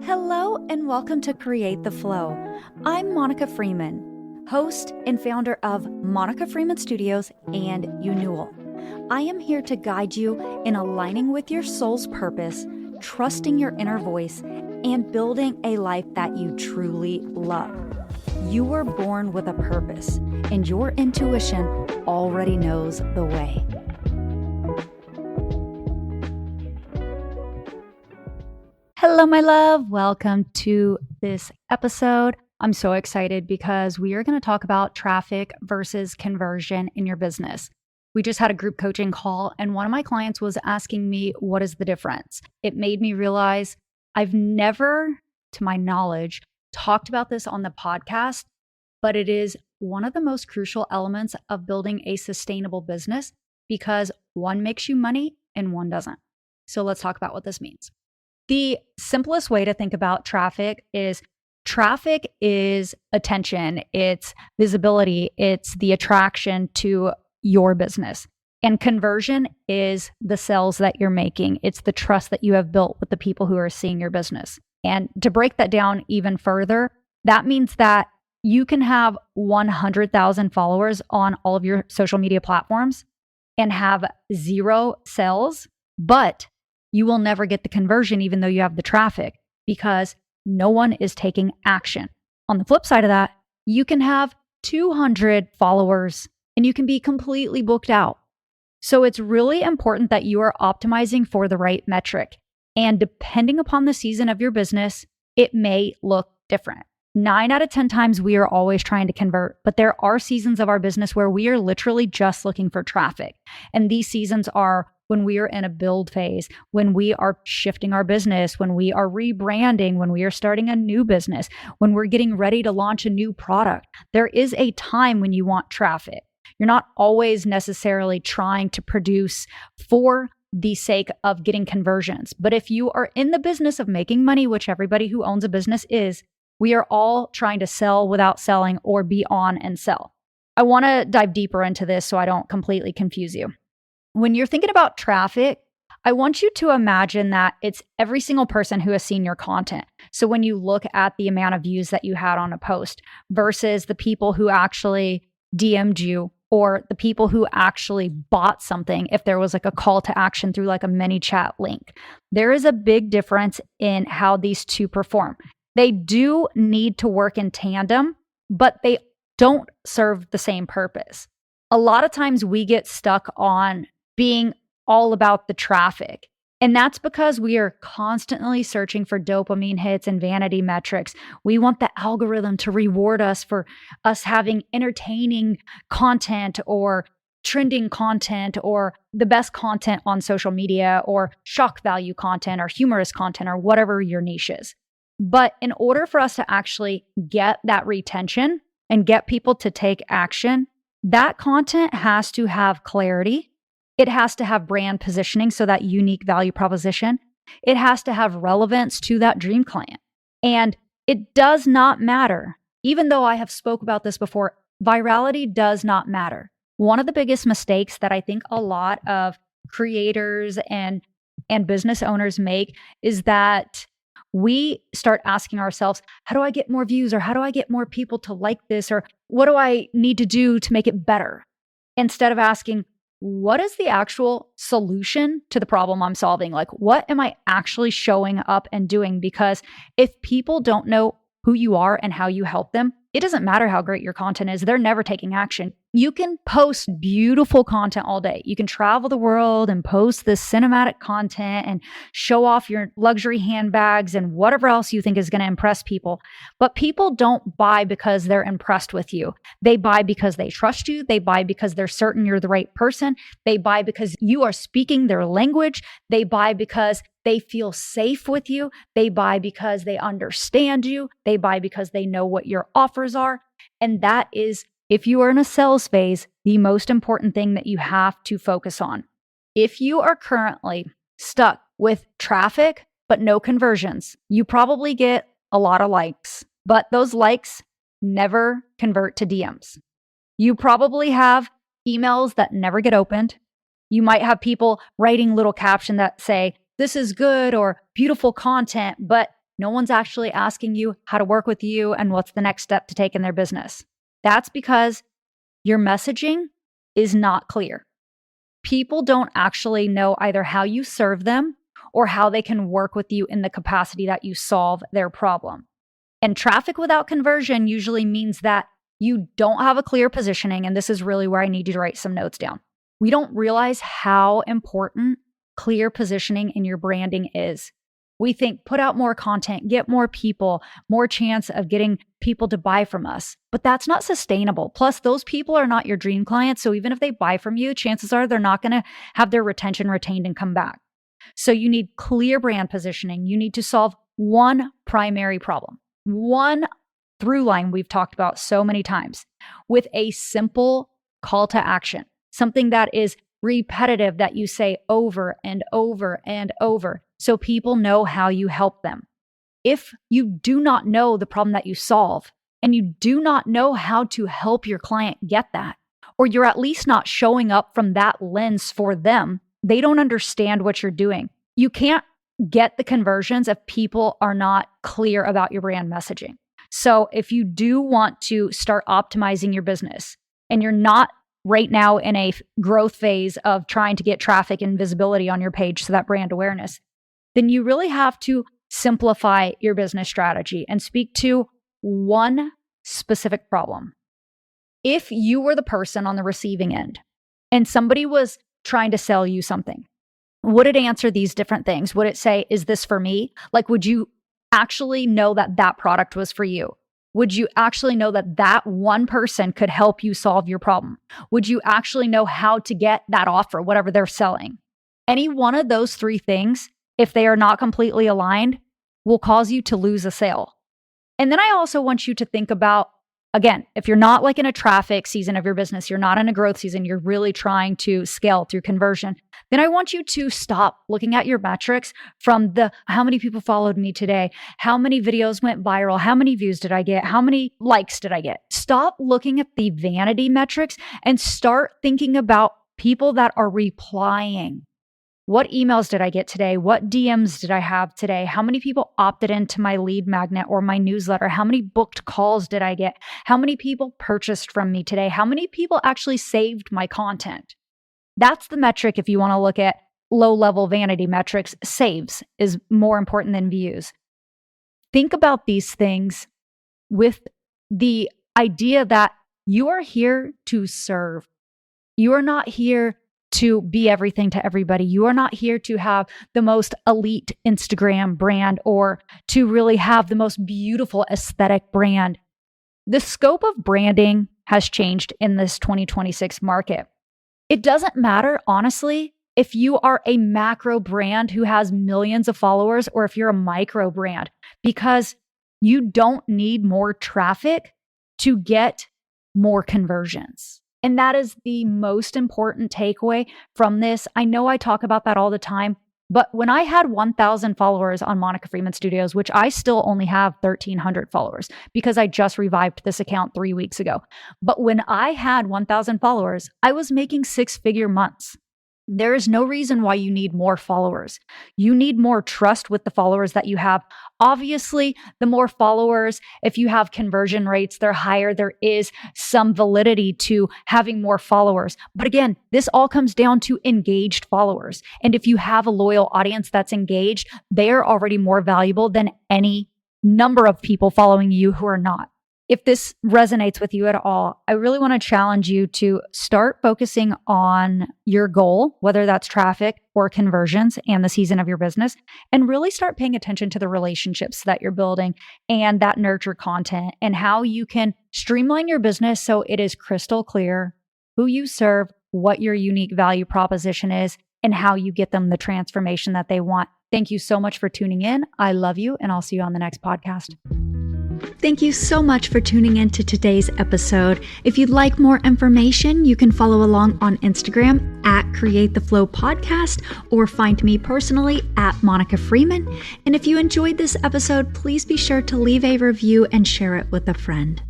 Hello and welcome to Create the Flow. I'm Monica Freeman, host and founder of Monica Freeman Studios and Unewell. I am here to guide you in aligning with your soul's purpose, trusting your inner voice, and building a life that you truly love. You were born with a purpose, and your intuition already knows the way. Hello, my love. Welcome to this episode. I'm so excited because we are going to talk about traffic versus conversion in your business. We just had a group coaching call, and one of my clients was asking me, what is the difference? It made me realize I've never, to my knowledge, talked about this on the podcast, but it is one of the most crucial elements of building a sustainable business because one makes you money and one doesn't. So let's talk about what this means. The simplest way to think about traffic is attention, it's visibility, it's the attraction to your business. And conversion is the sales that you're making. It's the trust that you have built with the people who are seeing your business. And to break that down even further, that means that you can have 100,000 followers on all of your social media platforms and have zero sales, but you will never get the conversion even though you have the traffic because no one is taking action. On the flip side of that, you can have 200 followers and you can be completely booked out. So it's really important that you are optimizing for the right metric. And depending upon the season of your business, it may look different. 9 out of 10 times we are always trying to convert, but there are seasons of our business where we are literally just looking for traffic. And these seasons are when we are in a build phase, when we are shifting our business, when we are rebranding, when we are starting a new business, when we're getting ready to launch a new product. There is a time when you want traffic. You're not always necessarily trying to produce for the sake of getting conversions. But if you are in the business of making money, which everybody who owns a business is, we are all trying to sell without selling or be on and sell. I want to dive deeper into this so I don't completely confuse you. When you're thinking about traffic, I want you to imagine that it's every single person who has seen your content. So when you look at the amount of views that you had on a post versus the people who actually DM'd you or the people who actually bought something, if there was like a call to action through like a mini chat link, there is a big difference in how these two perform. They do need to work in tandem, but they don't serve the same purpose. A lot of times we get stuck on being all about the traffic. And that's because we are constantly searching for dopamine hits and vanity metrics. We want the algorithm to reward us for us having entertaining content or trending content or the best content on social media or shock value content or humorous content or whatever your niche is. But in order for us to actually get that retention and get people to take action, that content has to have clarity. It has to have brand positioning, so that unique value proposition. It has to have relevance to that dream client. And it does not matter, even though I have spoke about this before, virality does not matter. One of the biggest mistakes that I think a lot of creators and business owners make is that we start asking ourselves, how do I get more views? Or how do I get more people to like this? Or what do I need to do to make it better? Instead of asking, what is the actual solution to the problem I'm solving? Like, what am I actually showing up and doing? Because if people don't know who you are and how you help them, it doesn't matter how great your content is. They're never taking action. You can post beautiful content all day. You can travel the world and post this cinematic content and show off your luxury handbags and whatever else you think is going to impress people. But people don't buy because they're impressed with you. They buy because they trust you. They buy because they're certain you're the right person. They buy because you are speaking their language. They buy because they feel safe with you. They buy because they understand you. They buy because they know what your offers are. And that is, if you are in a sales phase, the most important thing that you have to focus on. If you are currently stuck with traffic, but no conversions, you probably get a lot of likes, but those likes never convert to DMs. You probably have emails that never get opened. You might have people writing little caption that say, this is good or beautiful content, but no one's actually asking you how to work with you and what's the next step to take in their business. That's because your messaging is not clear. People don't actually know either how you serve them or how they can work with you in the capacity that you solve their problem. And traffic without conversion usually means that you don't have a clear positioning. And this is really where I need you to write some notes down. We don't realize how important clear positioning in your branding is. We think put out more content, get more people, more chance of getting people to buy from us. But that's not sustainable. Plus, those people are not your dream clients. So even if they buy from you, chances are they're not going to have their retention retained and come back. So you need clear brand positioning. You need to solve one primary problem, one through line we've talked about so many times with a simple call to action, something that is repetitive that you say over and over and over so people know how you help them. If you do not know the problem that you solve and you do not know how to help your client get that, or you're at least not showing up from that lens for them, they don't understand what you're doing. You can't get the conversions if people are not clear about your brand messaging. So if you do want to start optimizing your business and you're not right now in a growth phase of trying to get traffic and visibility on your page, so that brand awareness, then you really have to simplify your business strategy and speak to one specific problem. If you were the person on the receiving end and somebody was trying to sell you something, would it answer these different things? Would it say, is this for me? Like, would you actually know that that product was for you? Would you actually know that that one person could help you solve your problem? Would you actually know how to get that offer, whatever they're selling? Any one of those three things, if they are not completely aligned, will cause you to lose a sale. And then I also want you to think about, again, if you're not like in a traffic season of your business, you're not in a growth season, you're really trying to scale through conversion, then I want you to stop looking at your metrics from the how many people followed me today, how many videos went viral, how many views did I get, how many likes did I get. Stop looking at the vanity metrics and start thinking about people that are replying. What emails did I get today? What DMs did I have today? How many people opted into my lead magnet or my newsletter? How many booked calls did I get? How many people purchased from me today? How many people actually saved my content? That's the metric if you want to look at low-level vanity metrics. Saves is more important than views. Think about these things with the idea that you are here to serve. You are not here to be everything to everybody. You are not here to have the most elite Instagram brand or to really have the most beautiful aesthetic brand. The scope of branding has changed in this 2026 market. It doesn't matter, honestly, if you are a macro brand who has millions of followers or if you're a micro brand, because you don't need more traffic to get more conversions. And that is the most important takeaway from this. I know I talk about that all the time, but when I had 1,000 followers on Monica Freeman Studios, which I still only have 1,300 followers because I just revived this account 3 weeks ago. But when I had 1,000 followers, I was making 6-figure months. There is no reason why you need more followers. You need more trust with the followers that you have. Obviously, the more followers, if you have conversion rates, they're higher. There is some validity to having more followers. But again, this all comes down to engaged followers. And if you have a loyal audience that's engaged, they're already more valuable than any number of people following you who are not. If this resonates with you at all, I really want to challenge you to start focusing on your goal, whether that's traffic or conversions and the season of your business, and really start paying attention to the relationships that you're building and that nurture content and how you can streamline your business so it is crystal clear who you serve, what your unique value proposition is, and how you get them the transformation that they want. Thank you so much for tuning in. I love you, and I'll see you on the next podcast. Thank you so much for tuning in to today's episode. If you'd like more information, you can follow along on Instagram at Create the Flow Podcast or find me personally at Monica Freeman. And if you enjoyed this episode, please be sure to leave a review and share it with a friend.